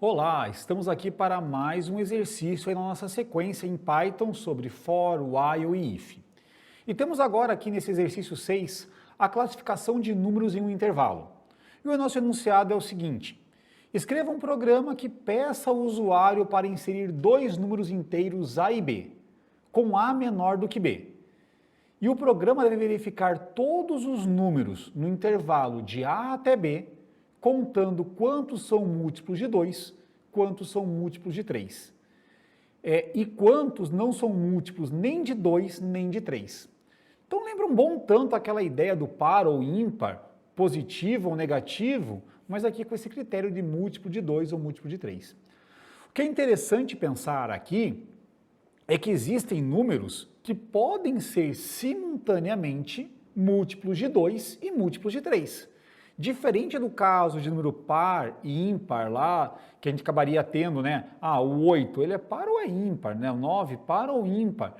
Olá, estamos aqui para mais um exercício aí na nossa sequência em Python sobre for, while e if. E temos agora aqui nesse exercício 6 a classificação de números em um intervalo. E o nosso enunciado é o seguinte: escreva um programa que peça ao usuário para inserir dois números inteiros A e B, com A menor do que B. E o programa deve verificar todos os números no intervalo de A até B, contando quantos são múltiplos de 2, quantos são múltiplos de 3. E quantos não são múltiplos nem de 2, nem de 3. Então lembra um bom tanto aquela ideia do par ou ímpar, positivo ou negativo, mas aqui com esse critério de múltiplo de 2 ou múltiplo de 3. O que é interessante pensar aqui é que existem números que podem ser simultaneamente múltiplos de 2 e múltiplos de 3. Diferente do caso de número par e ímpar lá, que a gente acabaria tendo, né? O 8, ele é par ou é ímpar, né? O 9, par ou ímpar.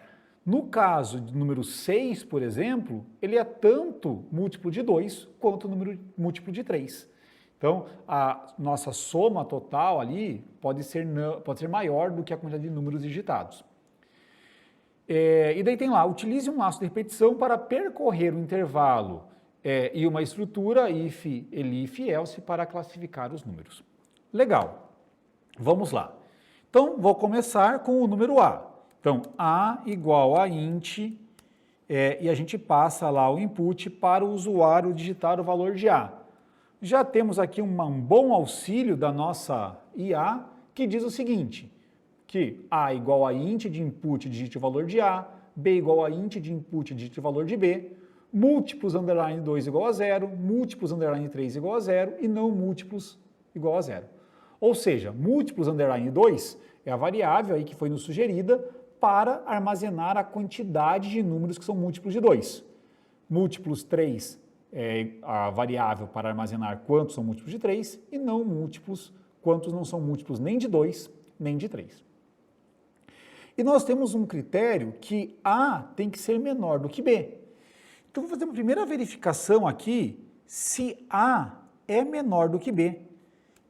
No caso de número 6, por exemplo, ele é tanto múltiplo de 2 quanto múltiplo de 3. Então, a nossa soma total ali pode ser maior do que a quantidade de números digitados. E daí tem lá, utilize um laço de repetição para percorrer o intervalo e uma estrutura if, elif, else para classificar os números. Legal, vamos lá. Então, vou começar com o número A. Então, A igual a int, e a gente passa lá o input para o usuário digitar o valor de A. Já temos aqui um bom auxílio da nossa IA, que diz o seguinte, que A igual a int de input digite o valor de A, B igual a int de input digite o valor de B, múltiplos underline 2 igual a 0, múltiplos underline 3 igual a 0 e não múltiplos igual a 0. Ou seja, múltiplos underline 2 é a variável aí que foi nos sugerida para armazenar a quantidade de números que são múltiplos de 2. Múltiplos 3 é a variável para armazenar quantos são múltiplos de 3 e não múltiplos, quantos não são múltiplos nem de 2 nem de 3. E nós temos um critério que A tem que ser menor do que B. Então, vou fazer uma primeira verificação aqui se A é menor do que B.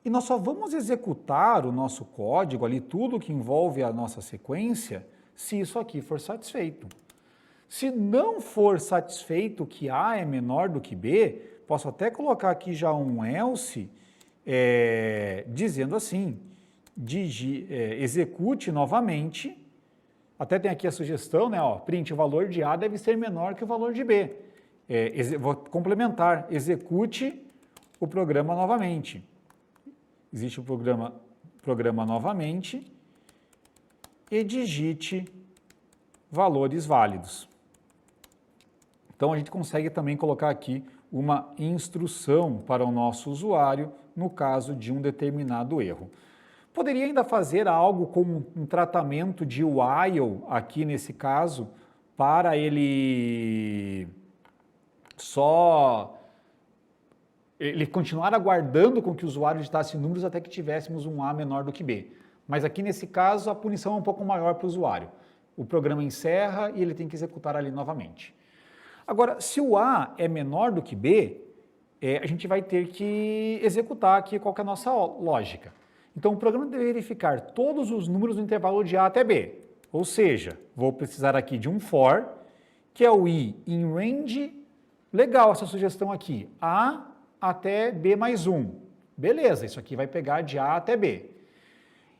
E nós só vamos executar o nosso código ali, tudo que envolve a nossa sequência, se isso aqui for satisfeito. Se não for satisfeito que A é menor do que B, posso até colocar aqui já um else, dizendo assim, execute novamente. Até tem aqui a sugestão, né? Print, o valor de A deve ser menor que o valor de B. Vou complementar, execute o programa novamente. Existe o programa novamente e digite valores válidos. Então a gente consegue também colocar aqui uma instrução para o nosso usuário no caso de um determinado erro. Poderia ainda fazer algo como um tratamento de while aqui nesse caso, para ele continuar aguardando com que o usuário digitasse números até que tivéssemos um A menor do que B. Mas aqui nesse caso a punição é um pouco maior para o usuário. O programa encerra e ele tem que executar ali novamente. Agora, se o A é menor do que B, a gente vai ter que executar aqui qual que é a nossa lógica. Então, o programa deve verificar todos os números no intervalo de A até B. Ou seja, vou precisar aqui de um for, que é o i in range. Legal essa sugestão aqui, A até B mais 1. Beleza, isso aqui vai pegar de A até B.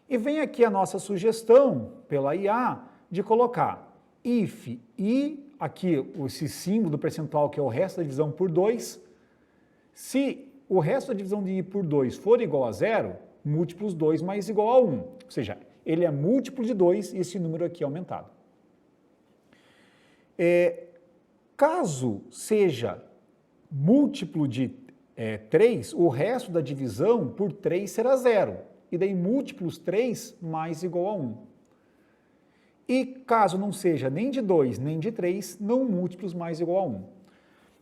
E vem aqui a nossa sugestão, pela IA, de colocar if i, aqui esse símbolo do percentual que é o resto da divisão por 2. Se o resto da divisão de i por 2 for igual a 0, múltiplos 2 mais igual a 1. Ou seja, ele é múltiplo de 2 e esse número aqui é aumentado. Caso seja múltiplo de 3, o resto da divisão por 3 será 0. E daí múltiplos 3 mais igual a 1. E caso não seja nem de 2 nem de 3, não múltiplos mais igual a 1.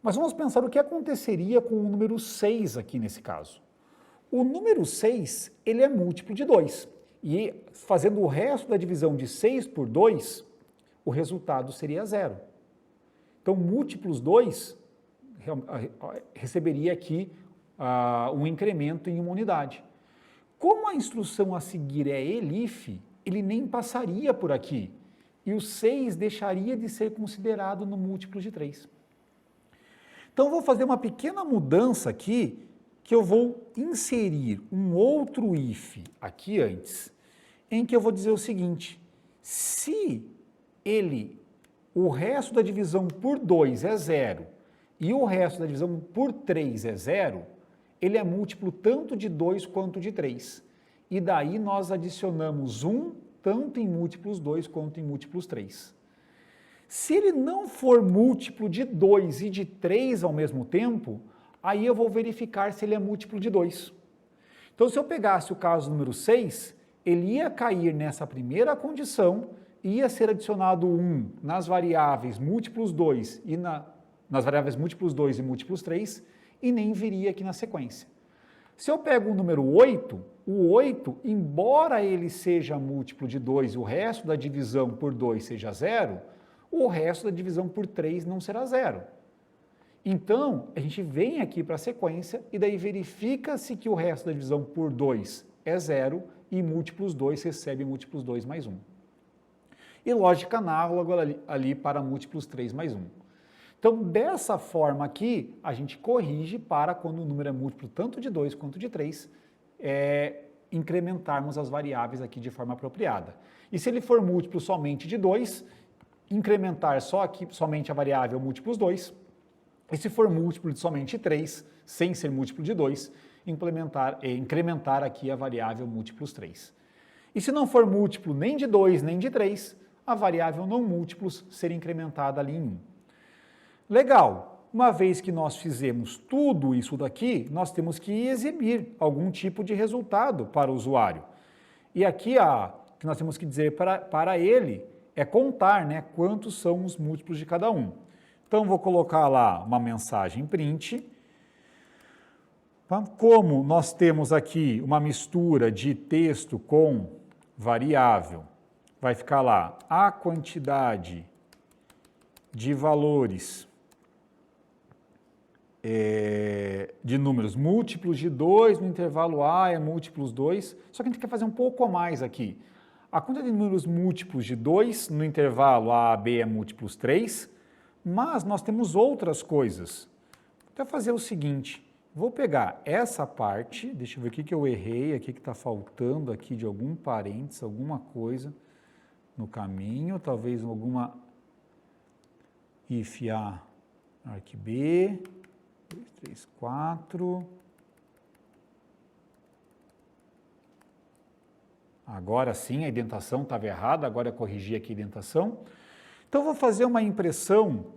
Mas vamos pensar o que aconteceria com o número 6 aqui nesse caso. O número 6, ele é múltiplo de 2. E fazendo o resto da divisão de 6 por 2, o resultado seria 0. Então, múltiplos 2 receberia aqui um incremento em uma unidade. Como a instrução a seguir é ELIF, ele nem passaria por aqui. E o 6 deixaria de ser considerado no múltiplo de 3. Então, eu vou fazer uma pequena mudança aqui, que eu vou inserir um outro if aqui antes, em que eu vou dizer o seguinte: se o resto da divisão por 2 é 0 e o resto da divisão por 3 é 0, ele é múltiplo tanto de 2 quanto de 3. E daí nós adicionamos 1 tanto em múltiplos 2 quanto em múltiplos 3. Se ele não for múltiplo de 2 e de 3 ao mesmo tempo, aí eu vou verificar se ele é múltiplo de 2. Então, se eu pegasse o caso número 6, ele ia cair nessa primeira condição, ia ser adicionado 1 nas variáveis múltiplos 2 e nas variáveis múltiplos 2 e múltiplos 3, e nem viria aqui na sequência. Se eu pego o número 8, o 8, embora ele seja múltiplo de 2 e o resto da divisão por 2 seja 0, o resto da divisão por 3 não será 0. Então, a gente vem aqui para a sequência e daí verifica-se que o resto da divisão por 2 é 0 e múltiplos 2 recebe múltiplos 2 mais 1. E lógica análoga ali para múltiplos 3 mais 1. Então, dessa forma aqui, a gente corrige para quando o número é múltiplo tanto de 2 quanto de 3, incrementarmos as variáveis aqui de forma apropriada. E se ele for múltiplo somente de 2, incrementar somente a variável múltiplos 2, e se for múltiplo de somente 3, sem ser múltiplo de 2, incrementar aqui a variável múltiplos 3. E se não for múltiplo nem de 2 nem de 3, a variável não múltiplos ser incrementada ali em 1. Legal, uma vez que nós fizemos tudo isso daqui, nós temos que exibir algum tipo de resultado para o usuário. E aqui que nós temos que dizer para ele é contar, né, quantos são os múltiplos de cada um. Então, vou colocar lá uma mensagem print. Como nós temos aqui uma mistura de texto com variável, vai ficar lá a quantidade de valores de números múltiplos de 2 no intervalo A é múltiplos 2, só que a gente quer fazer um pouco a mais aqui. A quantidade de números múltiplos de 2 no intervalo A a B é múltiplos 3, mas nós temos outras coisas. Vou até fazer o seguinte, vou pegar essa parte, deixa eu ver o que eu errei aqui, que está faltando aqui de algum parênteses, alguma coisa no caminho, talvez alguma if A, arq B, 2, 3, 4. Agora sim, a indentação estava errada, agora eu corrigi aqui a indentação. Então, vou fazer uma impressão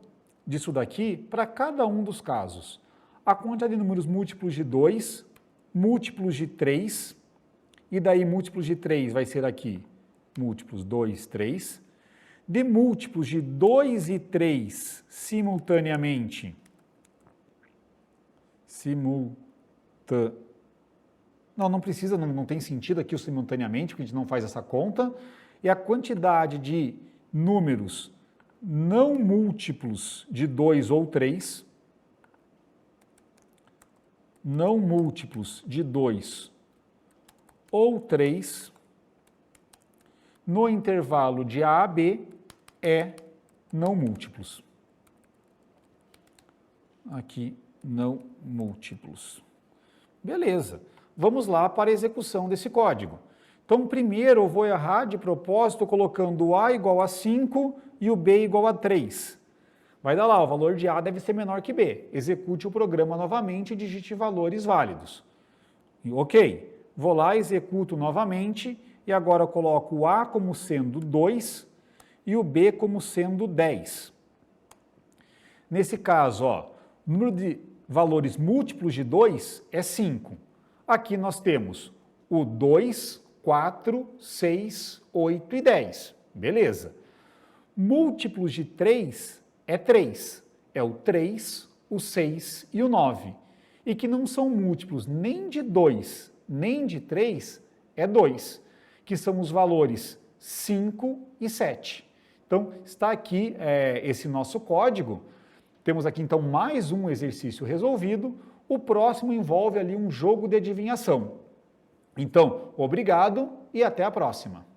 disso daqui para cada um dos casos. A quantidade de números múltiplos de 2, múltiplos de 3, e daí múltiplos de 3 vai ser aqui, múltiplos 2, 3. De múltiplos de 2 e 3 simultaneamente, não precisa, não tem sentido aqui o simultaneamente, porque a gente não faz essa conta. E a quantidade de números não múltiplos de 2 ou 3, não múltiplos de 2 ou 3, no intervalo de A a B, é não múltiplos. Aqui, não múltiplos. Beleza. Vamos lá para a execução desse código. Então, primeiro eu vou errar de propósito colocando o A igual a 5 e o B igual a 3. Vai dar lá, o valor de A deve ser menor que B. Execute o programa novamente e digite valores válidos. Ok, vou lá, executo novamente e agora eu coloco o A como sendo 2 e o B como sendo 10. Nesse caso, o número de valores múltiplos de 2 é 5. Aqui nós temos o 2, 4, 6, 8 e 10. Beleza. Múltiplos de 3 é 3. É o 3, o 6 e o 9. E que não são múltiplos nem de 2, nem de 3, é 2, que são os valores 5 e 7. Então, está aqui esse nosso código. Temos aqui, então, mais um exercício resolvido. O próximo envolve ali um jogo de adivinhação. Então, obrigado e até a próxima.